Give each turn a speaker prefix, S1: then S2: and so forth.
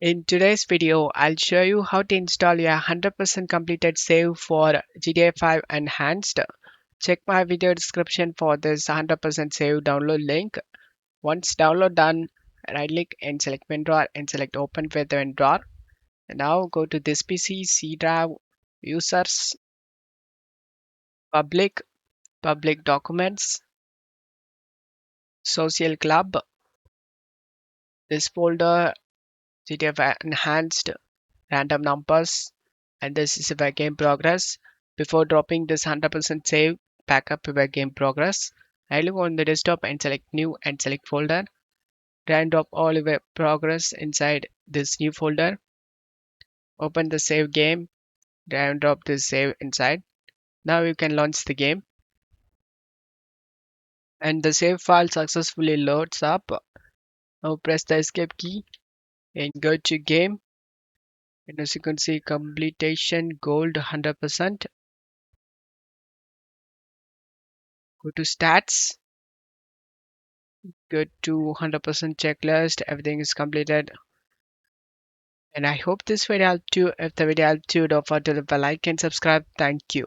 S1: In today's video, I'll show you how to install a 100% completed save for GTA 5 Enhanced. Check my video description for this 100% save download link. Once download done, right click and select WinRAR and select Open with WinRAR. And now go to this PC, C drive, users, public documents, social club, this folder, GTA 5 Enhanced, random numbers, and this is a game progress. Before dropping this 100% save, backup your game progress. I look on the desktop and select new and select folder. Drag and drop all your progress inside this new folder. Open the save game. Drag and drop this save inside. Now you can launch the game. And the save file successfully loads up. Now press the escape key and go to game. And as you can see, completion gold 100%. Go to stats. Go to 100% checklist. Everything is completed. And I hope this video helped you. If the video helped you, don't forget to leave a like and subscribe. Thank you.